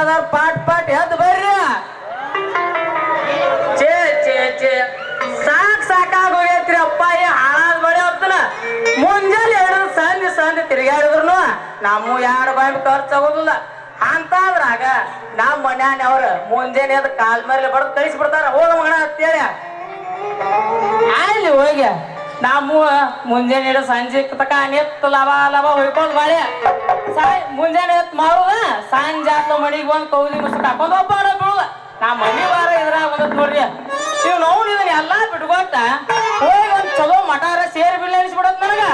ಅದಾರ pot pot ಎದ್ದು ಬರ್ರಿ ಚೇ ಚೇ ಚೇ ಸಾಕಾಗೋಗೈತ್ರಿ ಅಪ್ಪ ಹಾಳಾದ್ ಬಳಿ ಹೋಗ್ತಾನ ಮುಂಜಾನೆ ಹಿಡಿದು ಸಂಧಿ ತಿರುಗಾಡಿದ್ರು ನಮ್ಮ ಯಾರು ಬಾಯಿ ಖರ್ಚಾಗೋದಿಲ್ಲ ಅಂತಾದ್ರಾಗ ನಮ್ಮ ಮನ್ಯಾನವ್ರ ಮುಂಜಾನೆ ಅದ್ ಕಾಲ್ ಮೇಲೆ ಬಡ್ದು ಕಳಿಸ್ಬಿಡ್ತಾರ ಹೋಗ ಮಗಣ ಅಂತೇಳಿ ಅಲ್ಲಿ ಹೋಗಿ ನಮ್ಮ ಮುಂಜಾನೆ ಹಿಡಿದು ಸಂಜೆ ತಕ ನೆತ್ತು ಲವ ಹೊಯ್ಕೊಂಡ್ ಬಾಳೆ ಮುಂಜಾನೆ ಎತ್ ಮಾರುದ ಸಂಜೆ ಆತ ಮಣಿಗೆ ಬಂದ್ ಕೌಲಿ ಮುಸ್ ಹಾಕೊಂಡ್ ಒಬ್ಬ ಬೀಳುದ ನಾ ಮನಿ ಬಾರ ಇದ್ರಾಗ ಬಂದತ್ ನೋಡ್ರಿ ಇವ್ ನೋವು ಇದನ್ನ ಎಲ್ಲಾ ಬಿಟ್ಕೊಟ್ಟ ಹೋಗಿ ಒಂದ್ ಚಲೋ ಮಟಾರ ಸೇರಿ ಬೀಳ ಅನಿಸ್ಬಿಡತ್ ನನಗ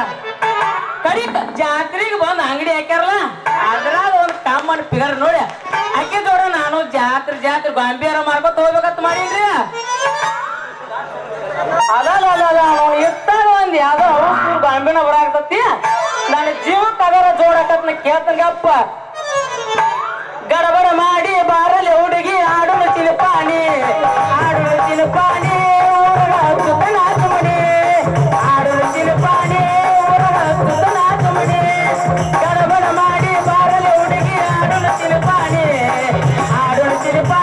ಕಡಿಕ ಜಾತ್ರೆಗೆ ಬಂದ್ ಅಂಗಡಿ ಹಾಕ್ಯಾರಲ್ಲ ಅದ್ರಾಗ ಒಂದ್ ಕಾಮನ್ ಫಿಗರ್ ನೋಡಿ ಅಕ್ಕಿ ದೊಡ್ಡ ನಾನು ಜಾತ್ರೆ ಗಾಂಭೀರ ಮಾಡ್ಕೊತ ಹೋಗ್ಬೇಕಂತ ಮಾಡೀನ್ರಿ ಅಲ್ಲ ಇತ್ತಾಗ ಒಂದ್ ಯಾವ್ದೋ ಅವ್ರ ಗಾಂಭಿನ ಬರಾಕತ್ತಿ ನನ್ನ ಜೀವಕ್ಕೆ ಅದರ ಜೋಡಕತ್ನ ಕೇಳ್ತಂಗಪ್ಪ ಗಡಬಡ ಮಾಡಿ ಬಾರಲಿ ಹುಡುಗಿ ಆಡುನ ಚಿಲಪಾಣಿ ನಾಚಮಣಿ ಆಡುನ ಚಿಲಪಾಣಿ ನಾಚಮಣಿ ಗಡಬಡ ಮಾಡಿ ಬಾರಲಿ ಹುಡುಗಿ ಆಡುನ ಚಿಲಪಾಣಿ ನಾಚಮಣಿ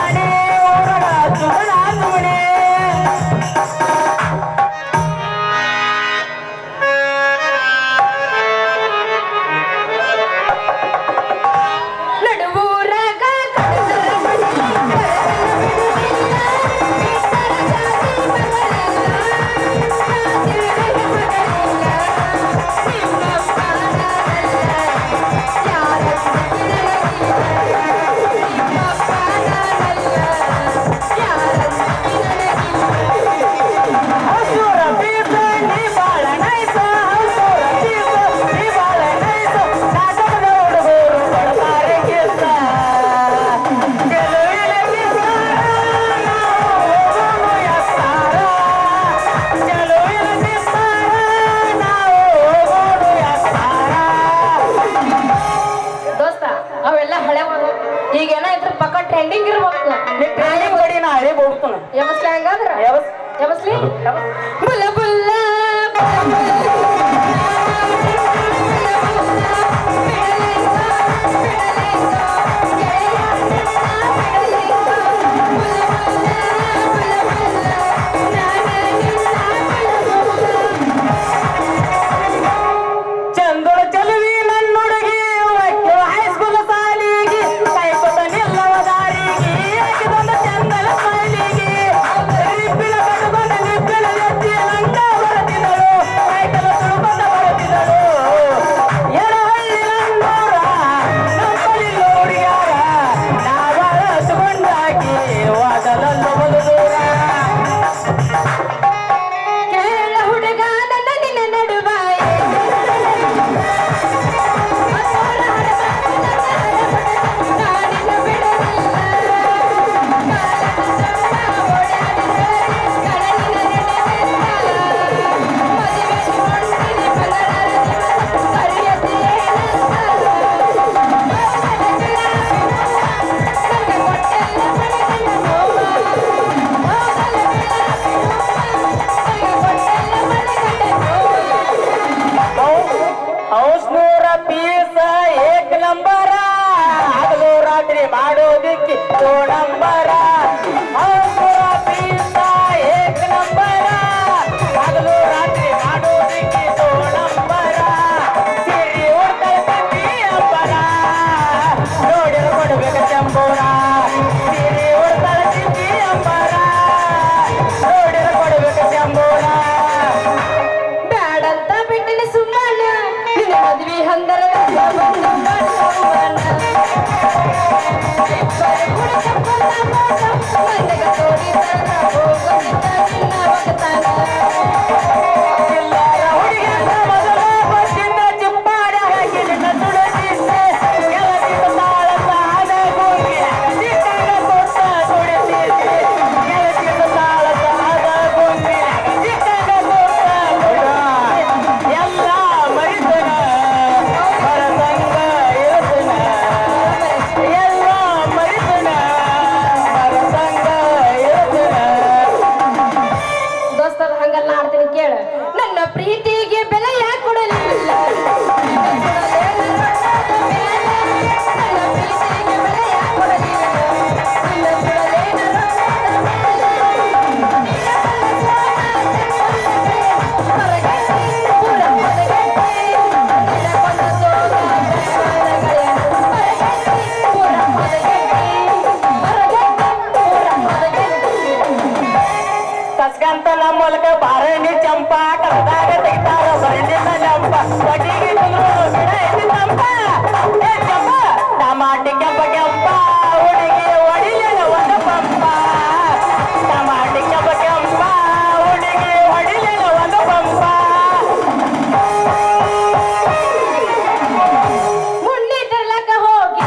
ಟ್ರೆಂಡಿಂಗ್ ಇರ್ಬೇಕು ಟ್ರೆಂಡಿಂಗ್ ಗಾಡಿ ನಾ ಹಳೆ ಹೋಗ್ತಾನ ಯಾವಸ್ಲಿ ಹಂಗಾದ್ರ ಯಾವಸ್ಲಿ ಬುಲ್ಲ ಬುಲ್ಲ ಮಾಡೋದಿಕ್ಕೆ ನಂಬರ ಏಕ್ ನಂಬರ ಹಗಲು ರಾತ್ರಿ ಮಾಡೋದಿಕ್ಕೆ ನಂಬರ ಸಿರಿ ಉಡ್ತಲ್ಪಿ ಅಂಬರ ನೋಡಿರು ಕೊಡ್ಬೇಕು ಚಂಬೂರ ಸಿರಿ ಉಡ್ತಲ್ಪಿ ಅಂಬರ ನೋಡಿರು ಕೊಡ್ಬೇಕು ಚಂಬೂರ ಬ್ಯಾಡಂತ ಬಿಟ್ಟಿನ ಸುಮ್ಮನ ನಿನ್ನ ಮದ್ವಿ ಹಂದರ ಮೂಲಕ ಬಾರಣಿ ಚಂಪ ಕರ್ದಾಗ ತೆಗಿತಾರ ಬರಲಿಲ್ಲ ಜಂಪ ಒಟ್ಟಿಗೆ ಕುಂದ್ರು ಬಿಡ ಚಂಪ ಏ ಚಂಪ ಟಮಾಟಿ ಕೆಂಪ ಕೆಂಪ ಹುಡುಗಿ ಹೊಡಿಲಿಲ್ಲ ಒಂದು ಪಂಪ ಟಮಾಟಿ ಕೆಂಪ ಕೆಂಪ ಹುಡುಗಿ ಹೊಡಿಲಿಲ್ಲ ಒಂದು ಪಂಪ ಮುನ್ನಿ ತರ್ಲಕ ಹೋಗಿ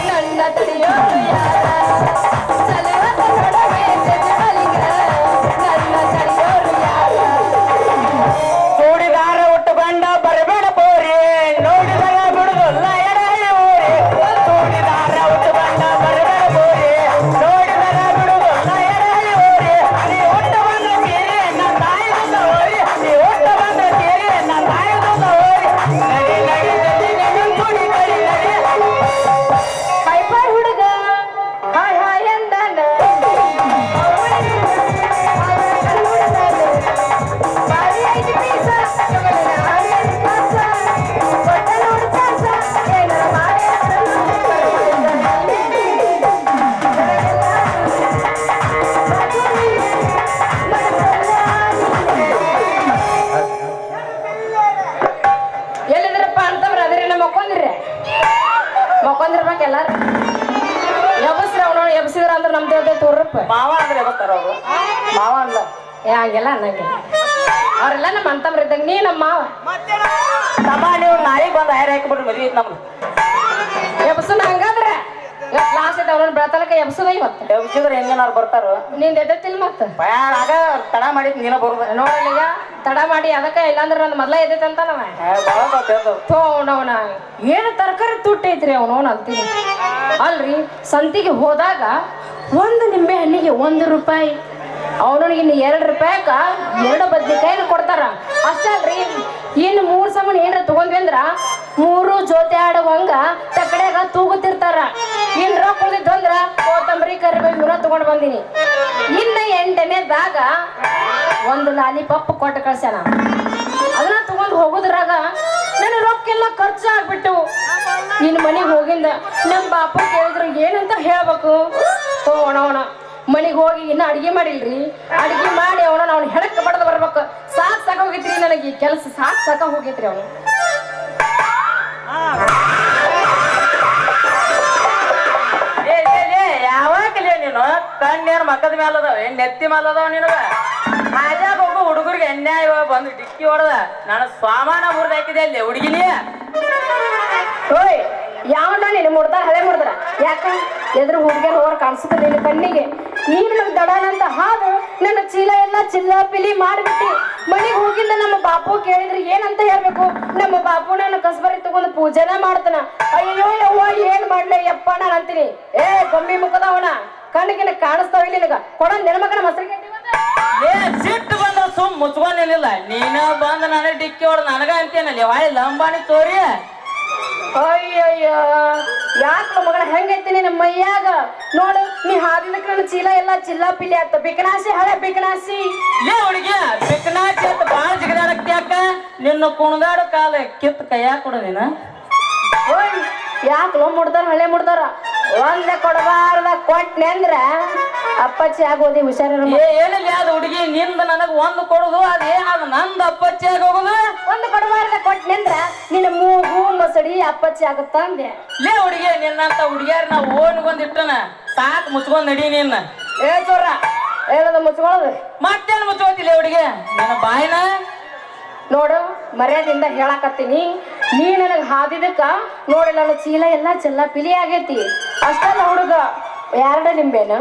ನನ್ನ ತಡೆಯೋರು ಯಾರ ಸಲವತ್ತ ನೋಡಬೇಕೆ ಜಗಲಿಗ ನನ್ನ ತಡೆಯೋರು ಯಾರ ಚೂಡಿದಾರ ಉಟ್ಟುಕೊಂಡ ಬರಬೇಡ ಪೋರಿ ನೋಡಿದಾಗ ಬಿಡುದಿಲ್ಲ ಎಡಹಿ ಊರಿ ಚೂಡಿದಾರ ಉಟ್ಟುಕೊಂಡ ಬರಬೇಡ ಪೋರಿ ನೋಡಿದಾಗ ಬಿಡುದಿಲ್ಲ ಎಡಹಿ ಊರಿ ನೀ ಹುಟ್ಟು ಬಂದ ತೀರಿ ನನ್ನ ತಾಯಿದ ಹೋರಿ ನೀ ಹುಟ್ಟು ಬಂದ ತೀರಿ ನನ್ನ ತಾಯಿದ ಹೋರಿ ನಡಿ ನಡಿ ನಡಿ ನಡಿ ಕುಡಿ ನಡಿ ನಡಿ ಹೈ ಫೈ ಹುಡುಗ ಹಾಯ್ ಹಾಯ್ ಅಂದಾನ ಬಾರಿ ಐದು ಪೀಸ ತಗೊಳ್ಳೋಣ ಆರೇಳು ಕಾಸ ಕೊಟ್ಟ ನೋಡು ಚಾನ್ಸ ಏನಾರ ಮಾಡಿ ಎಲ್ಲಿದ್ರಪ್ಪ ಅಂತವ್ರ ಅದ್ರಿ ನಮ್ಮ ಮಕ್ಕೊಂದಿರ್ಬೇಕು ಎಲ್ಲಾರು ಎಬಸ್ರಿ ಅವನು ಎಬಸಿದ್ರ ಅಂದ್ರೆ ನಮ್ ದೇವ್ರ ತೋರ್ರಪ್ಪ ಮಾವ ಅಂದ್ರೆ ಯಾವತ್ತಾರ ಅವರು ಮಾವ ಅಲ್ಲ ಏ ಹಂಗೆಲ್ಲ ಅನ್ನಂಗೆ ಅವ್ರೆಲ್ಲ ನಮ್ಮ ಅಂತವ್ರ ಇದ್ದಂಗ ನೀ ನಮ್ಮ ಮಾವ ತಮ್ಮ ನೀವು ನಾಳೆಗೆ ಬಂದು ಹೈರ್ ಹಾಕಿಬಿಟ್ರಿ ಮದ್ವೆ ಐತಿ ನಮ್ದು ಎಬಸನ ಹಂಗಾದ್ರೆ ಕ್ಲಾಸ್ ಐತೆ ಅವ್ರನ್ನ ಬೆಳತಲಕ ಎಬಸದ ಇವತ್ತು ಎಬ್ಸಿದ್ರೆ ಹೆಂಗೇನಾರು ಬರ್ತಾರ ನಿಂದ ಎದ್ದತ್ತಿಲ್ ಮತ್ತ ಆಗ ತಡ ಮಾಡಿದ್ ನೀನ ಬರುದ ನೋಡಲ್ಲ ತಡ ಮಾಡಿ ಅದಕ್ಕೆ ಇಲ್ಲಾಂದ್ರೆ ನನ್ನ ಮೊದ್ಲ ಎದ್ದೈತೆ ಅಂತ ನಾವ ಭಾಳ ಅವನವನ ಏನು ತರಕಾರಿ ತುಟ್ಟೈತ್ರಿ ಅವನವನ್ ಅಂತೀನಿ ಅಲ್ರಿ ಸಂತಿಗೆ ಹೋದಾಗ ಒಂದು ನಿಂಬೆ ಹಣ್ಣಿಗೆ 1 ರೂಪಾಯಿ ಅವನಿಗೆ ಇನ್ನು 2 ರೂಪಾಯಿಕ 2 ಬದ್ನಿಕಾಯಿನ ಕೊಡ್ತಾರ ಅಷ್ಟೇ ಅಲ್ರಿ ಇನ್ನು 3 ಸಮನ್ ಏನ್ರ ತಗೊಂಡ್ವಿ ಅಂದ್ರ 3 ಜೊತೆ ಆಡುವಂಗ ತಕಡೆಗ ತೂಗುತ್ತಿರ್ತಾರ ಇನ್ ರೊಕ್ಕ ಉಳಿದಿದ್ದು ಅಂದ್ರ ಕೊತ್ತಂಬರಿ ಕರಿಬೇವು ಇವನ್ನ ತಗೊಂಡ್ ಬಂದಿನಿ ಇನ್ನ 8ನೇದಾಗ ಒಂದು ಲಾಲಿಪಾಪ್ ಕೊಟ್ಟು ಕಳ್ಸ್ಯಾನ ಅದನ್ನ ತಗೊಂಡ್ ಹೋಗುದ್ರಾಗ ನನ್ನ ರೊಕ್ಕ ಎಲ್ಲ ಖರ್ಚು ಆಗ್ಬಿಟ್ಟು ನಿನ್ನ ಮನೆಗೆ ಹೋಗಿಂದ ನಮ್ಮ ಬಾಪ ಕೇಳಿದ್ರು ಏನಂತ ಹೇಳ್ಬೇಕು ಅವನವನ ಮನೆಗೆ ಹೋಗಿ ಇನ್ನ ಅಡಿಗೆ ಮಾಡಿಲ್ರಿ ಅಡಿಗೆ ಮಾಡಿ ಅವನ ಹೆಣಕ್ ಬಡದ್ ಬರ್ಬೇಕು ಸಾಕ ಹೋಗಿತ್ರಿ ನನಗೆ ಈ ಕೆಲಸ ಸಾಕ ಹೋಗೈತ್ರಿ ಅವನು ಯಾವಾಗಲೇ ನೀನು ಕಣ್ಣೇನು ಮಕ್ಕದ ಮೇಲೆ ಅದಾವ ನೆತ್ತಿ ಮೇಲೆ ಅದಾವ ನಿನಗ ಹಾಜಾಗ ಹೋಗು ಹುಡುಗರಿಗೆ ಅನ್ಯಾಯ ಬಂದು ಡಿಕ್ಕಿ ಹೊಡೆದ ನಾನು ಸ್ವಾಮಾನ ಮುರಿದು ಹಾಕಿದೆ ಅಲ್ಲಿ ಹುಡುಗಿನಿ ಓಯ್ ಯಾವನ ನೀನು ಮುಡ್ದಾರ ಹಳೆ ಮುಡ್ದಾರ ಯಾಕ ಎದುರು ಹುಡುಗಿಯರ್ ಹೋರ್ ಕಾಣಿಸುತ್ತೆ ನಿನ್ನ ಕಣ್ಣಿಗೆ ನೀನು ದಡನಂತ ಹಾದು ನನ್ನ ಚೀಲ ಎಲ್ಲ ಚಿಲ್ಲಾಪಿಲಿ ಮಾಡಿಬಿಟ್ಟಿ ಮನೆಗೆ ಹೋಗಿಲ್ಲ ನಮ್ಮ ಬಾಪು ಕೇಳಿದ್ರೆ ಏನಂತ ಹೇಳ್ಬೇಕು ನಮ್ಮ ಬಾಪು ನಾನು ಕಸ್ಬರಿ ತಗೊಂಡು ಪೂಜೆನ ಮಾಡ್ತಾನ ಅಯ್ಯೋ ಯವ್ವ ಏನ್ ಮಾಡ್ಲೆ ಯಪ್ಪ ನಾನು ಅಂತೀನಿ ಏ ಗೊಂಬಿ ಮುಖದವನ ಕಣ್ಣಿಗೆ ಕಾಣಿಸ್ತಾವ ನಿನಗ ಕೊಡ ನೆನಮಗನ ಮೊಸರಿಗೆ ಏ ಸಿಟ್ಟು ಬಂದ ಸುಮ್ ಮುಚ್ಕೊಂಡಿಲ್ಲ ನೀನ ಬಂದ ನನಗೆ ಡಿಕ್ಕಿ ಹೊಡೆದ ನನಗ ಅಂತೇನಲ್ಲಿ ವಾಯಿ ಲಂಬಾಣಿ ತೋರಿ ಅಯ್ಯಯ್ಯ ಯಾಕ ಮಗಳ ಹೆಂಗೈತಿ ನಿನ್ನ ಮೈಯಾಗ ನೋಡು ನೀ ಹಾದಿನಕ್ಕೆ ನನ್ನ ಚೀಲ ಎಲ್ಲ ಚಿಲ್ಲ ಪಿಲಿ ಆತ ಬಿಕನಾಸಿ ಹಳೆ ಬಿಕನಾಸಿ ಲೇ ಹುಡುಗಿ ಬಿಕನಾಚಿ ಅಂತ ಬಾಳ ಜಿಗದಾಡಕ್ತಿ ಯಾಕ ನಿನ್ನ ಕುಣದಾಡು ಕಾಲ ಕಿತ್ ಕೈಯಾಗ ಕೊಡು ನೀನು ಓಯ್ ಯಾಕೆ ಮುಡ್ದಾರ ಹಳೆ ಮುಡ್ದಾರ ಒಂದೇ ಕೊಡಬಾರ್ದ ಕೊಟ್ನೆ ಅಂದ್ರ ಅಪ್ಪಚ್ಚಿ ಆಗೋದಿ ಹುಷಾರ ಏನಿಲ್ಲ ಅದು ಹುಡುಗಿ ನಿಂದ ನನಗ್ ಒಂದು ಕೊಡುದು ಅದೇನದು ನಂದು ಅಪ್ಪಚ್ಚಿ ಆಗಿ ಹೋಗುದು ಒಂದು ಕೊಡಬಾರ್ದ ಕೊಟ್ನೆ ಅಂದ್ರ ನಿನ್ನ ಮೂಗು ಮೊಸಡಿ ಅಪ್ಪಚ್ಚಿ ಆಗುತ್ತ ಅಂದೆ ಲೇ ಹುಡುಗಿ ನಿನ್ನಂತ ಹುಡುಗಿಯಾರ ನಾವು ಓನ್ಗೊಂದಿಟ್ಟನ ಸಾಕ್ ಮುಚ್ಕೊಂಡ್ ನಡಿ ನಿನ್ನ ಏ ಚೋರ ಏನದ ಮುಚ್ಕೊಳ್ಳೋದು ಮತ್ತೇನು ಮುಚ್ಕೋತಿಲ್ಲ ಹುಡುಗಿ ನನ್ನ ಬಾಯಿನ ನೋಡು ಮರ್ಯಾದಿಂದ ಹೇಳಾಕತ್ತೀನಿ ನೀ ನನಗೆ ಹಾದಿದಕ್ಕ ನೋಡಿ ನನ್ನ ಚೀಲ ಎಲ್ಲ ಚೆಲ್ಲ ಪಿಲಿ ಆಗೈತಿ ಅಷ್ಟಲ್ಲ ಹುಡುಗ 2 ನಿಂಬೆನು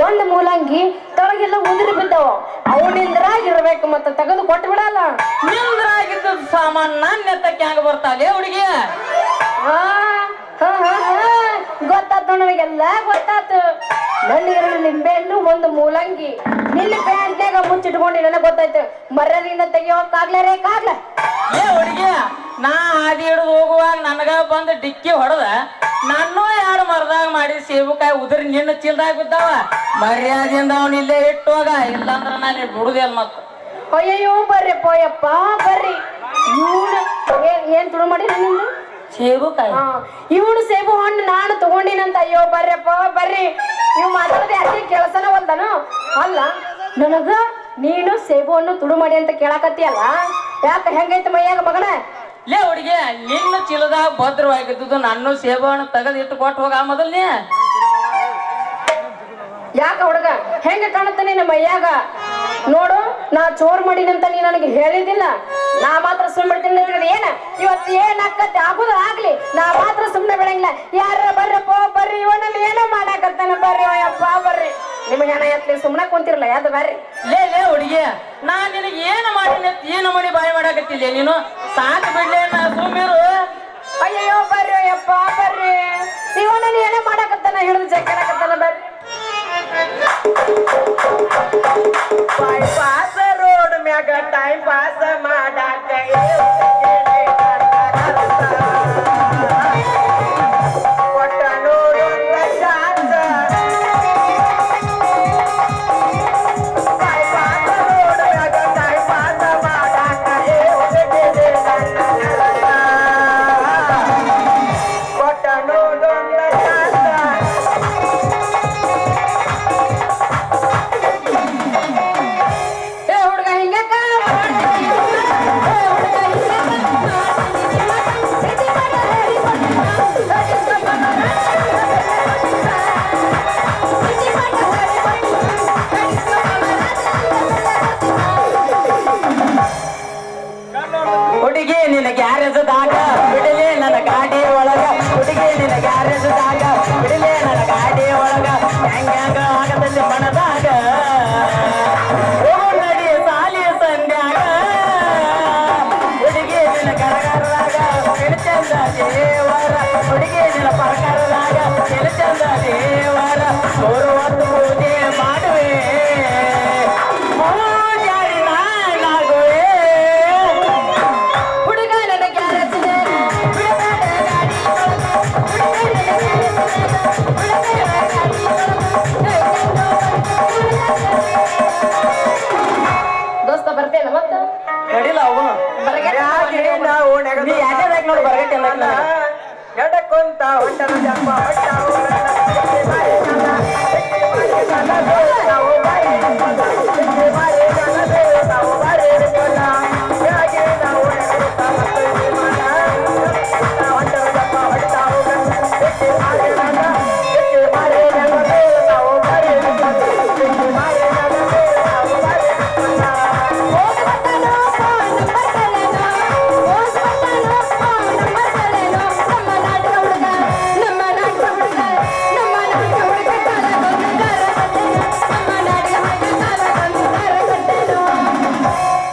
1 ಮೂಲಂಗಿ ತಳಗೆಲ್ಲ ಉದುರಿ ಬಿದ್ದವ ಅವನಿಂದ್ರಾಗಿರ್ಬೇಕು ಮತ್ತೆ ತೆಗೆದು ಕೊಟ್ಟು ಬಿಡಲ್ಲ ನಿಂದ್ರಾಗಿದ್ದ ಸಾಮಾನ್ ನನ್ನ ಎತ್ತಕ್ಕೆ ಹ್ಯಾಂಗ ಬರ್ತಾಳೆ ಹುಡುಗಿ ಗೊತ್ತಾತು ನನಗೆಲ್ಲ ಗೊತ್ತಾತು ನನ್ನ 2 ನಿಂಬೆಹಣ್ಣು 1 ಮೂಲಂಗಿ ನಿನ್ನ ಪ್ಯಾಂಟ್ನಾಗ ಮುಚ್ಚಿಟ್ಕೊಂಡು ನನಗೆ ಗೊತ್ತಾಯ್ತು ಮರ್ಯಾದಿಂದ ತೆಗಿಯೋಕಾಗ್ಲಾರೇ ಕಾಗ್ಲ ಏ ಹುಡುಗಿ ನಾ ಹಾದಿ ಹಿಡಿದು ಹೋಗುವಾಗ ನನಗ ಬಂದು ಡಿಕ್ಕಿ ಹೊಡೆದ ನಾನು ಯಾರು ಮರದಾಗ ಮಾಡಿ ಸೇಬುಕಾಯಿ ಉದುರಿ ನಿನ್ನ ಚೀಲ್ದಾಗ ಬಿದ್ದಾವ ಮರ್ಯಾದೆಯಿಂದ ಅವನು ಇಲ್ಲೇ ಇಟ್ಟುವಾಗ ಇಲ್ಲಾಂದ್ರ ನಾನು ಬಿಡುದೇ ಅಲ್ಲ ಮತ್ತ ಅಯ್ಯಯ್ಯೋ ಬರ್ರಿ ಪೋಯಪ್ಪ ಬರ್ರಿ ಇವನು ಏನ್ ತುಳು ಮಾಡಿ ನಿಂದು ಸೇಬುಕಾಯಿ ಇವನು ಸೇಬು ಹಣ್ಣು ನಾನು ತಗೊಂಡಿನಂತ ಅಯ್ಯೋ ಬರ್ರಪ್ಪ ಬರ್ರಿ ಇವ್ ಮಾತಾಡದೆ ಅದೇ ಕೆಲಸನ ಒಂದನು ಅಲ್ಲ ನನಗ ನೀನು ಸೇಬು ಹಣ್ಣು ತುಳು ಮಾಡಿ ಅಂತ ಕೇಳಾಕತ್ತೀಯಲ್ಲ ಯಾಕ ಹೆಂಗೈತೆ ಮೈಯಾಗ ಮಗನ ಲೇ ಹುಡುಗಿ ನಿನ್ನ ಚೀಲದಾಗ ಭದ್ರವಾಗಿದ್ದು ನಾನು ಸೇಬು ಹಣ್ಣು ತೆಗೆದು ಇಟ್ಟು ಕೊಟ್ಟು ಹೋಗ ಮೊದಲ್ನೇ ಯಾಕ ಹುಡುಗ ಹೆಂಗ ಕಾಣುತ್ತಾನೆ ನಮ್ಮ ಮೈಯಾಗ ನೋಡು ನಾ ಚೋರ್ ಮಾಡಿನಂತ ನೀ ನನಗೆ ಹೇಳಿದಿಲ್ಲ ನಾ ಮಾತ್ರ ಸುಮ್ಮನೆ ಏನ ಇವತ್ತು ಏನ್ ಆಕತ್ತೆ ಆಗುದು ಆಗ್ಲಿ ನಾ ಮಾತ್ರ ಸುಮ್ಮನೆ ಬೆಳಂಗಿಲ್ಲ ಯಾರ ಬರ್ರಪ್ಪ ಬರ್ರಿ ಇವನಲ್ಲಿ ಏನೋ ಮಾಡಾಕತ್ತಾನ ಬರ್ರಿ ಅಯ್ಯಪ್ಪ ಬರ್ರಿ ನಿಮಗೆ ಹಣ ಎತ್ಲಿ ಸುಮ್ಮನೆ ಕುಂತಿರಲ್ಲ ಯಾವ್ದು ಬರ್ರಿ ಲೇ ಹುಡುಗಿ ನಾ ನಿನಗೆ ಏನು ಮಾಡಿನ ಏನು ಮಾಡಿ ಬಾಯಿ ಮಾಡಾಕತ್ತಿಲ್ಲ ನೀನು ಸಾಕು ಬಿಡ್ಲೇ ನಾ ಸುಮ್ಮಿರು ಅಯ್ಯಯ್ಯೋ ಬರ್ರಿ ಅಯ್ಯಪ್ಪ ಬರ್ರಿ ಇವನಲ್ಲಿ ಏನೋ ಮಾಡಾಕತ್ತಾನ ಹಿಡಿದು ಜಗ್ಗನಾಕತ್ತಾನ ಬರ್ರಿ ಪಾಸ ರೋಡ್ ಮ್ಯಾಗ ಟೈಮ್ ಪಾಸ ಮಾಡಾಕ ಒಟ್ಟ ನೋಡೊಂದ ಚಾನ್ಸ ಪಾಸ ರೋಡ್ ಮ್ಯಾಗ ಟೈಮ್ ಪಾಸ ಮಾಡಾಕ ಒಟ್ಟ ನೋಡೊಂದ ಚಾನ್ಸ ಹುಡುಗಿ ನಿನ್ನ ಗ್ಯಾರೇಜದಾಗ ಬಿಡಲೇ ನನ್ನ ಗಾಡಿ ಒಳಗ ಹುಡುಗಿ ನಿನ್ನ ಗ್ಯಾರೇಜದಾಗ ಬಿಡಲೇ ನನ್ನ ಗಾಡಿ ಒಳಗ ಹೆಂಗ ಆಗದಲ್ಲಿ ಮನದಾಗ ಹೋಗು ನಡಿ ಸಾಲಿ ಸಂಧ್ಯಾಗ ಹುಡುಗಿ ನಿನ್ನ ಗರಗರದಾಗ ಚಂದ ದೇವರ ಹುಡುಗಿ ನಿನ್ನ ಪ್ರಕಾರದಾಗ ಚಂದ ದೇವರ 3 ಹೊತ್ತು ಪೂಜೆ ಮಾಡುವೆ ಜಾರಿ ನಾನಾಗುವೆ ದೋಸ್ತ ಬರ್ತೇನ ಮತ್ತ ನಡಿಲ್ಲ ಅವನು ನಾವು ನೀ ಯಾವ್ದಾದಾಗ ನೋಡಿ ಬರಗಟ್ಟೆ ಎಲ್ಲ ಎಡಕೊಂತ ಹೊಟ್ಟನ ಜಪ್ಪ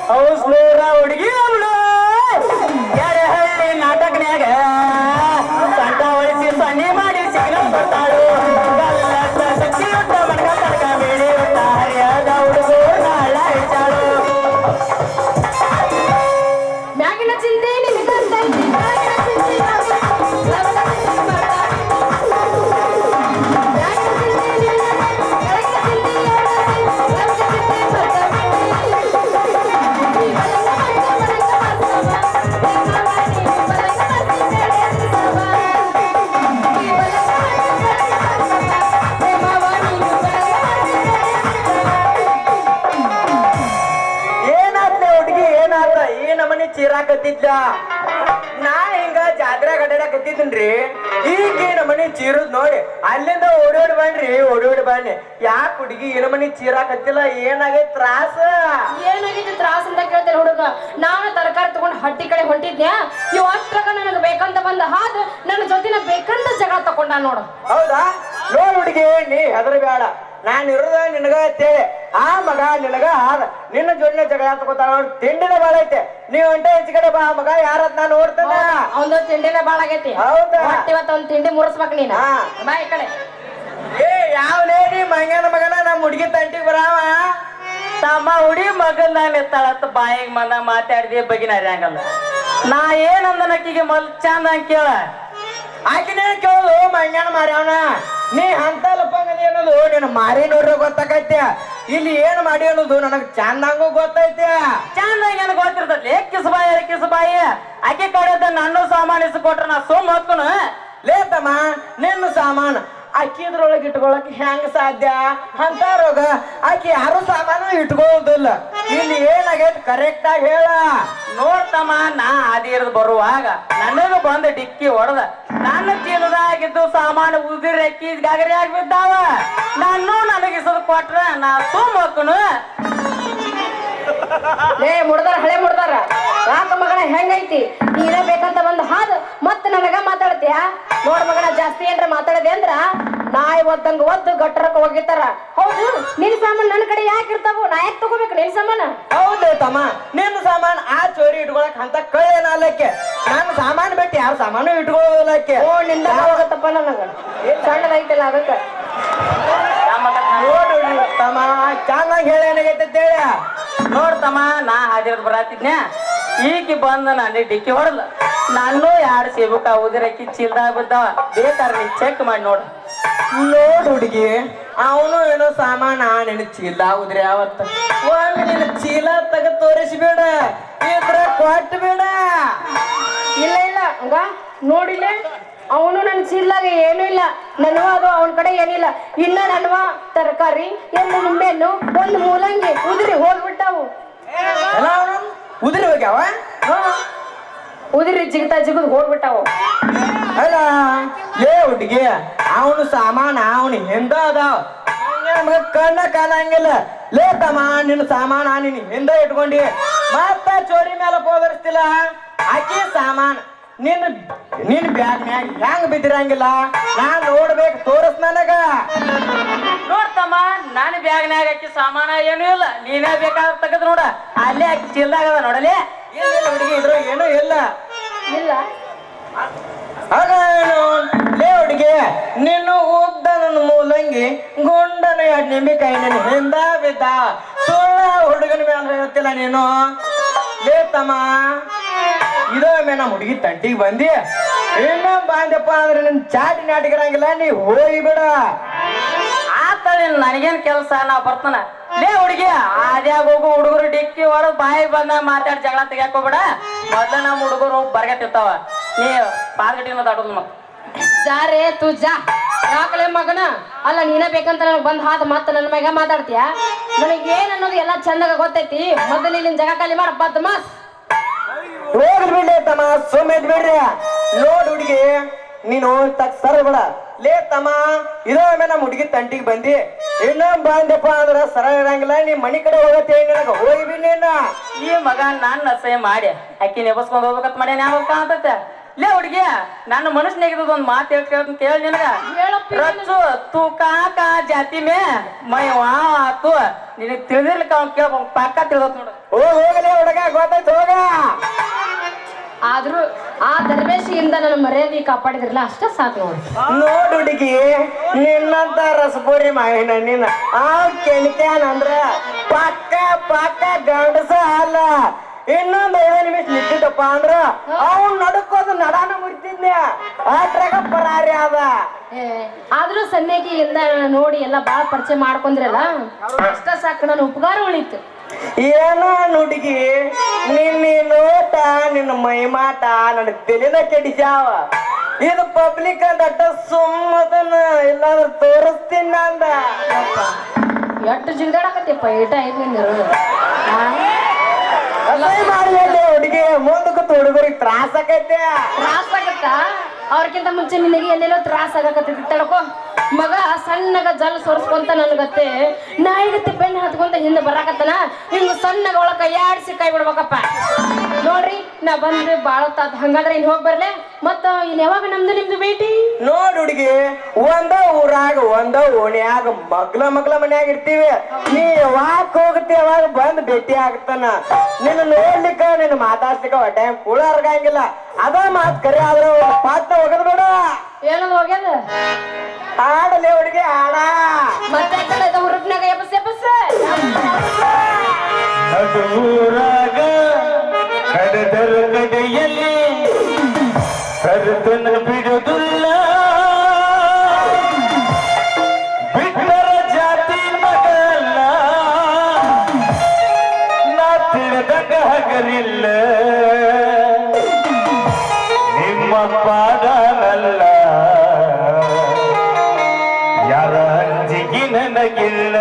ಹುಡುಗಿ ಅವಳು ಎಡಹಳ್ಳಿ ನಾಟಕನ್ಯಾಗ ಸಂಟ ಹೊಳಿಸಿ ಸನ್ನಿ ಮಾಡಿ ಸಿಗ್ನಲ್ ಬರ್ತಾಳು ಶಕ್ತಿ ಉಂಟ ಮಣಗ ತನಕ ಬೇಡಿ ಉಂಟ ಹರಿಯದ ಹುಡುಗು ನಾಳ ಹೆಚ್ಚಾಳು ಮ್ಯಾಗಿನ ಚಿಂತೆ ನಿನಗಂತ ಐತಿ ಮ್ಯಾಗಿನ ಚಿಂತೆ ಏನಾತ್ಲೆ ಹುಡುಗಿ ಏನಾತ ಈ ನಮನಿ ಚೀರಾಕತ್ತಿದ್ದ ನಾ ಹಿಂಗ ಜಾತ್ರೆ ಗಡ್ಡಾಡಕತ್ತಿದ್ದನ್ರಿ ಈಗ ಈ ನಮನಿ ಚೀರುದ್ ನೋಡಿ ಅಲ್ಲಿಂದ ಓಡೋಡಿ ಬನ್ನಿ ಯಾಕೆ ಹುಡುಗಿ ಈ ನಮನಿ ಚೀರಾಕತ್ತಿಲ್ಲ ಏನಾಗೈತ್ ತ್ರಾಸ ಏನಾಗಿದೆ ತ್ರಾಸ ಅಂತ ಕೇಳ್ತೇನೆ ಹುಡುಗ ನಾನು ತರಕಾರಿ ತಗೊಂಡು ಹಟ್ಟಿ ಕಡೆ ಹೊಂಟಿದ್ಯಾ ಇವ್ ಅಷ್ಟ್ರಾಗ ನನಗೆ ಬೇಕಂತ ಬಂದ ಹಾದ್ ನನ್ನ ಜೊತೆನ ಬೇಕಂತ ಜಗಳ ತಕೊಂಡ ನೋಡು ಹೌದಾ ನೋಡ್ ಹುಡುಗಿ ನೀ ಹೆದರ್ ಬೇಡ ನಾನ್ ಇರೋದ ನಿನಗ ಅಂತೇಳಿ ಆ ಮಗ ನಿನಗ ಆದ ನಿನ್ನ ಜೋಡಿನ ಜಗಳ ತಗೋತಾಳ ತಿಂಡಿನ ಬಾಳ ಐತೆ ನೀವ್ ಹೊಂಟೆ ಹೆಚ್ಚು ಕಡೆ ಬಾ ಮಗ ಯಾರತ್ ನಾ ನೋಡ್ತಾನ ಅವನ ತಿಂಡಿನೇ ಬಾಳ ಆಗೈತಿ ಹೌದಾ ಇವತ್ತು ಅವ್ನ ತಿಂಡಿ ಮುರಿಸ್ಬೇಕು ನೀನು ಹಾ. ಬಾ ಈ ಕಡೆ ಏ ಯಾವ ಲೇಡಿ ಮಂಗನ ಮಗನ ನಮ್ಮ ಹುಡುಗಿ ತಂಟಿಗೆ ಬರಾವ ತಮ್ಮ ಹುಡಿ ಮಗನ್ ನಾನು ಎತ್ತಾಳತ್ತ ಬಾಯಿಗೆ ಮನ ಮಾತಾಡಿದೆ ಬಗಿನ ಹರಿಯಂಗಲ್ಲ ನಾ ಏನಂದನ ಆಕಿಗೆ ಮೊಲ್ ಚಂದ ಅಂತ ಕೇಳ. ಆಕಿನೇ ಕೇಳು ಮಂಗ್ಯಾನ ಮಾರ್ಯಾವನ ನೀ ಅಂತ ಲಪ್ಪಂಗದಿ ಅನ್ನೋದು ನಿನ್ನ ಮಾರಿ ನೋಡ್ರೆ ಗೊತ್ತಾಕೈತೆ. ಇಲ್ಲಿ ಏನ್ ಮಾಡಿ ಅನ್ನೋದು ನನಗ್ ಚಂದಂಗೂ ಗೊತ್ತೈತೆ. ಚಂದ ಏನ್ ಗೊತ್ತಿರ್ತೈತಿ ಕಿಸಬಾಯಿ ಆಕೆ ಕಡೆದ ನನ್ನ ಸಾಮಾನು ಇಸ್ಕೊಟ್ರ ನಾ ಸುಮ್ ಹೊಕ್ಕನು. ಲೇತಮ್ಮ ನಿನ್ನ ಸಾಮಾನು ಅಕ್ಕಿದ್ರೊಳಗೆ ಇಟ್ಕೊಳಕ್ ಹೆಂಗ ಸಾಧ್ಯ ಅಂತ ರೋಗ ಆಕಿ ಯಾರು ಸಾಮಾನು ಇಟ್ಕೊಳ್ಳೋದಿಲ್ಲ. ಇಲ್ಲಿ ಏನಾಗೈತಿ ಕರೆಕ್ಟ್ ಆಗಿ ಹೇಳ. ನೋಡ್ತಮ್ಮ ನಾ ಅದಿರ್ದು ಬರುವಾಗ ನನಗ ಬಂದ ಡಿಕ್ಕಿ ಹೊಡೆದ ನನ್ನ ಚೀಲದಾಗಿದ್ದು ಸಾಮಾನು ಉದಿರಿ ಅಕ್ಕಿ ಗಗರಿ ಆಗ್ಬಿದ್ದಾವ. ನಾನು ನನಗಿಸದು ಕೊಟ್ರ ನಾ ಸುಮ್ ಹೊಕ್ಕನು. ಲೇ ಮುಡ್ದಾರ ಹಳೆ ಮುಡ್ದಾರ ಯಾಕ ಮಗನ ಹೆಂಗೈತಿ ನೀನೇ ಬೇಕಂತ ಬಂದು ಹಾದು ಮತ್ತೆ ನನಗ ಮಾತಾಡ್ತೀಯ. ನೋಡ್ ಮಗನ ಜಾಸ್ತಿ ಏನ್ರ ಮಾತಾಡದೆ ಅಂದ್ರ ನಾಯಿ ಒದ್ದಂಗ ಒದ್ದು ಗಟ್ಟರಕ್ಕೆ ಹೋಗಿತಾರ. ಹೌದು ನಿನ್ ಸಾಮಾನ್ ನನ್ನ ಕಡೆ ಯಾಕೆ ಇರ್ತಾವು? ನಾ ಯಾಕೆ ತಗೋಬೇಕು ನಿನ್ ಸಾಮಾನ? ಹೌದು ತಮ್ಮ ನಿನ್ನ ಸಾಮಾನು ಆ ಚೋರಿ ಇಟ್ಕೊಳಕ್ ಅಂತ ಕಳ್ಳೇನಲ್ಲಕ್ಕೆ. ನನ್ನ ಸಾಮಾನು ಬಿಟ್ಟು ಯಾವ ಸಾಮಾನು ಇಟ್ಕೊಳ್ಳೋದಲ್ಲಕ್ಕೆ. ಓ ನಿಂದ ಹೋಗತ್ತಪ್ಪ ನನಗ ಸಣ್ಣದೈತಲ್ಲ ಅದಕ್ಕೆ ನೋಡ್ರಿ ತಮ್ಮ ಚೆನ್ನಾಗಿ ಹೇಳೇನಾಗೈತೆ ಹೇಳ. ನೋಡ್ತಮ್ಮ ನಾ ಹಾದಿರದ್ ಬರತ್ತಿದ್ನ ಈಕಿ ಬಂದ ನನಗೆ ಡಿಕ್ಕಿ ಹೊಡಲ್ಲ. ನಾನು 2 ಸೇಬುಕ ಉದಿರಕ್ಕಿ ಚೀಲ್ದಾಗ ಬಿದ್ದಾವ. ಬೇಕಾದ್ರೆ ನೀ ಚೆಕ್ ಮಾಡಿ ನೋಡು. ನೋಡ್ ಹುಡುಗಿ ಅವನು ಏನೋ ಸಾಮಾನ ನಿನ್ನ ಚೀಲ ಉದ್ರಿ ಯಾವತ್ತ ಒಮ್ಮೆ ನಿನ್ನ ಚೀಲ ತಗ ತೋರಿಸ್ಬೇಡ ಇದ್ರ ಕೊಟ್ಟು ಬೇಡ. ಇಲ್ಲ ಇಲ್ಲ ಹಂಗ ನೋಡಿಲ್ಲ ಅವನು ನನ್ನ ಚೀಲ್ದಾಗ ಏನೂ ಇಲ್ಲ. ನನ್ವ ಅದು ಅವನ ಕಡೆ ಏನಿಲ್ಲ. ಇನ್ನ ನನ್ವ ತರಕಾರಿ ಎಲ್ಲ ನಿಂಬೆಹಣ್ಣು ಒಂದು ಮೂಲಂಗಿ ಉದುರಿ ಹೋಗ್ಬಿಟ್ಟಾವು. ಎಲ್ಲ ಅವನು ಉದ್ರಿ ಹೋಗ್ಯಾವ. ಉದುರಿ ಜಿಗಿದು ಹೋಗ್ಬಿಟ್ಟಾವು. ಅಲ್ಲ ಲೇ ಹುಡುಗಿ ಅವನು ಸಾಮಾನ ಅವನು ಹಿಂದ ಅದಾವ ನಮ್ಗ ಕಣ್ಣ ಕಾಣಂಗಿಲ್ಲ. ಲೇ ತಮ್ಮ ನಿನ್ನ ಸಾಮಾನ ನಿನ್ ಹಿಂದ ಇಟ್ಕೊಂಡಿ ಮತ್ತ ಚೋರಿ ಮೇಲೆ ಹೋದರ್ಸ್ತಿಲ್ಲ. ಆಕಿ ಸಾಮಾನ ನಿನ್ ಬ್ಯಾಗ್ನ್ಯಾಗ ಹೆಂಗ್ ಬಿದ್ದಿರಂಗಿಲ್ಲ ನಾ ನೋಡ್ಬೇಕು ತೋರಸ್ ನನಗ. ನೋಡ್ತಮ್ಮ ನಾನು ಬ್ಯಾಗ್ನ್ಯಾಗ ಹಾಕಿ ಸಾಮಾನ ಏನೂ ಇಲ್ಲ. ನೀನೇ ಬೇಕಾದ್ರೆ ತೆಗೆದು ನೋಡ ಅಲ್ಲೇ ಹಾಕಿ ಚೀಲ್ದಾಗ ಅದ ನೋಡಲಿ. ಇಲ್ಲ ಹುಡುಗಿ ಇದ್ರ ಏನೂ ಇಲ್ಲ. ಇಲ್ಲ ಆಗ ಲೇ ಹುಡುಗಿ ನಿನ್ನ ಉದ್ದ ನನ್ನ ಮೂಲಂಗಿ ಗುಂಡನ 2 ನಿಂಬೆಕಾಯಿ ನಿನ್ನ ಹಿಂದ ಬಿದ್ದ ಸುಳ್ಳ ಹುಡುಗನ ಮೇಲೆ ಹೇಳ್ತಿಲ್ಲ ನೀನು. ಲೇ ತಮ್ಮ ಇದೊಮ್ಮೆ ನಮ್ಮ ಹುಡುಗಿ ತಂಟಿಗೆ ಬಂದಿ ಇನ್ನೂ ಬಾಂಧಪ್ಪ ಅಂದ್ರೆ ನಿನ್ ಚಾಟಿ ನಾಟಿಗಿರಂಗಿಲ್ಲ ನೀ ಹೋಗಿ ಬಿಡ. ಆತಳಿ ನನಗೇನ್ ಕೆಲಸ ನಾ ಬರ್ತಾನ. ಲೇ ಹುಡುಗಿ ಆದ್ಯಾಗ ಹೋಗು ಹುಡುಗರು ಡಿಕ್ಕಿ ಹೊರಗ್ ಬಾಯಿಗೆ ಬಂದ ಮಾತಾಡಿ ಜಗಳ ತೆಗ್ಯಾಕ್ ಹೋಗ್ಬೇಡ. ಮೊದ್ಲ ನಮ್ಮ ಹುಡುಗರು ಬರ್ಗತ್ತಿರ್ತಾವ. ನೀ ಪಾರ್ಗಟಿನ ದಾಟೋದು ಮತ್ತ ಜಾರೇ ತು ಜಾ ಯಾಕಲೆ ಮಗನ. ಅಲ್ಲ ನೀನೇ ಬೇಕಂತ ನನಗೆ ಬಂದ್ ಹಾದ ಮತ್ತ ನನ್ನ ಮ್ಯಾಗ ಮಾತಾಡ್ತೀಯ. ನನಗೆ ಏನ್ ಅನ್ನೋದು ಎಲ್ಲ ಚಂದಾಗ ಗೊತ್ತೈತಿ. ಮೊದಲು ಇಲ್ಲಿನ ಜಾಗ ಖಾಲಿ ಮಾಡ ಬದ್ ಮಾಸ್ ಹೋಗಿ ಬಿಡ್ಲಿ ತಮ್ಮ ಸುಮ್ಮನೆ ಬಿಡ್ರಿ. ನೋಡ್ ಹುಡುಗಿ ನೀನು ಸರ್ ಬಿಡ. ಲೇ ತಮ್ಮ ಇದೊಮ್ಮೆ ನಮ್ಮ ಹುಡುಗಿ ತಂಟಿಗೆ ಬಂದಿ ಇನ್ನೊಂದ್ ಬಾಂಧಪ್ಪ ಅಂದ್ರ ಸರ ಇರಂಗಿಲ್ಲ. ನೀ ಮನಿ ಕಡೆ ಹೋಗತ್ತೆ ನನಗ ಹೋಗಿ ಬಿಡ್ ನೀನ. ಈ ಮಗ ನನ್ನ ಅಸಹ್ಯ ಮಾಡಿ ಅಕ್ಕಿ ನೆಬಸ್ಕೊಂಡ್ ಹೋಗ್ಬೇಕಂತ ಮಾಡಿ ಯಾವ ಕಾಣತೈತೆ. ಲೇ ಹುಡುಗಿ ನನ್ನ ಮನುಷ್ಯನಾಗಿದ್ದು ಒಂದ್ ಮಾತು ಹೇಳ್ತೀನಿ ಕೇಳಿ ನಿನಗ. ರಚ್ಚು ತೂ ಕಾಕ ಜಾತಿ ಮೇ ಮೈ ವಾ ಆತು ನಿನಗ್ ತಿಳಿದಿರ್ಲಿಕ್ಕ ಅವ್ನ್ ಕೇಳ ಪಕ್ಕ ತಿಳಿದತ್ ನೋಡು. ಹೋಗಲೇ ಹುಡುಗ ಗೊತ್ತಾಯ್ತು ಹೋಗ. ಆದ್ರೂ ಆ ದರ್ವೇಶಿಯಿಂದ ನನ್ನ ಮರ್ಯಾದೆ ಕಾಪಾಡಿದ್ರಲ್ಲ ಅಷ್ಟ ಸಾಕು ನೋಡಿ. ನೋಡ್ ಹುಡುಗಿ ನಿನ್ನಂತ ರಸಪುರಿ ಮಾವಿನ ನಿನ್ನ ಆ ಕೆಣಕ್ಯಾನ ಅಂದ್ರ ಪಕ್ಕ ಪಕ್ಕ ಗಂಡಸ ಅಲ್ಲ. ಇನ್ನೊಂದ್ 5 ನಿಮಿಷ ನಿಂತಿದ್ದಪ್ಪ ಅಂದ್ರ ಅವ್ನ್ ನಡ್ಕೋದು ನಡಾನ ಮುರಿತಿದ್ದೆ ಅದ್ರಾಗ ಪರಾರಿ ಅದ. ಆದ್ರೂ ಸನ್ಯಾಗಿಯಿಂದ ನೋಡಿ ಎಲ್ಲ ಬಾಳ ಪರಿಚಯ ಮಾಡ್ಕೊಂಡ್ರಲ್ಲ ಅಷ್ಟ ಸಾಕು ನನ್ನ ಉಪಕಾರ ಉಳಿತು. ಏನೋ ಹುಡುಗಿ ನಿನ್ನ ನೋಟ ನಿನ್ನ ಮೈಮಾಟ ನನ್ನ ತಲೆನ ಕೆಡಿಸ್ಯಾವ. ಇದು ಪಬ್ಲಿಕ್ ಅಂತ ಸುಮ್ಮದನ್ನ ಇಲ್ಲಾಂದ್ರೆ ತೋರಿಸ್ತೀನಿ ಅಂದ. ಎಷ್ಟು ಜಿಗದಾಡಕತ್ತಿಪ್ಪ ಏಟ ಐದು ಮಾಡಿ ಹುಡುಗಿ ಮುಂದಕ್ಕೆ ಹುಡುಗರಿಗೆ ತ್ರಾಸ ಆಕೈತೆ. ತ್ರಾಸ ಆಗತ್ತ ಅವ್ರಕ್ಕಿಂತ ಮುಂಚೆ ನಿನಗೆ ಎಲ್ಲೆಲ್ಲೋ ತ್ರಾಸ ಆಗಕತ್ತೈತಿ ತಡ್ಕೋ. ಮಗ ಸಣ್ಣಗ ಜಲ್ ಸೋರ್ಸ್ಕೊಂತ ನನ್ಗತ್ತೆ ನಾಯಿಗತ್ತೆ ಬೆನ್ನ ಹತ್ಕೊಂತ ಹಿಂದೆ ಬರಾಕತ್ತನ ಹಿಂಗ ಸಣ್ಣಗ ಒಳಗ ಕೈಯಾಡಿಸಿ ಕೈ ಬಿಡ್ಬೇಕಪ್ಪ. ನೋಡ್ರಿ ನಾ ಬಂದ್ರೆ ಬಾಳ ಹಂಗಾದ್ರೆ ಇನ್ ಹೋಗಿ ಬರ್ಲೆ ಮತ್ತ ಇನ್ ಯಾವಾಗ ನಮ್ದು ನಿಮ್ದು ಭೇಟಿ. ನೋಡ್ ಹುಡುಗಿ ಒಂದ ಊರಾಗ ಒಂದ ಓಣ್ಯಾಗ ಮಗ್ಲ ಮನ್ಯಾಗ ಇರ್ತೀವಿ. ನೀ ಯಾವಾಗ ಹೋಗತಿ ಯಾವಾಗ ಬಂದ್ ಭೇಟಿ ಆಗ್ತಾನ. ನಿನ್ನ ನೋಡ್ಲಿಕ್ಕ ನಿನ್ನ ಮಾತಾಡ್ಲಿಕ್ಕ ಹೊಟ್ಟೆ ಕೂಡ ಅರ್ಗಂಗಿಲ್ಲ. ಅದ ಮಾತ್ ಕರೆ ಆದ್ರ ಪಾತ್ರ ಹೋಗದ್ ಬೇಡ. ಏನದು ಹೋಗ್ಯದ ಹಾಡಲೇ ಹುಡುಗಿ ಹಾಡ ಮತ್ತೆ ಹುರುಪ್ನಾಗ ಎಬ್ಬಸ್ ಎಬ್ಬಸ್ ಅದು ಊರಾಗ ಕಡದರ ಕಡೆಯಲ್ಲಿ ಮರೆತನ ಬಿಡುವುದಿಲ್ಲ ಬಿಟ್ಟರ ಜಾತಿ ಮಗಲ್ಲ ನಾ ತಿಳಿದಂಗ ಹಗರಿಲ್ಲ ನಿಮ್ಮ ಪಾದನಲ್ಲ ಯಾರ ಅಂಜಿಗೆ ನನಗಿಲ್ಲ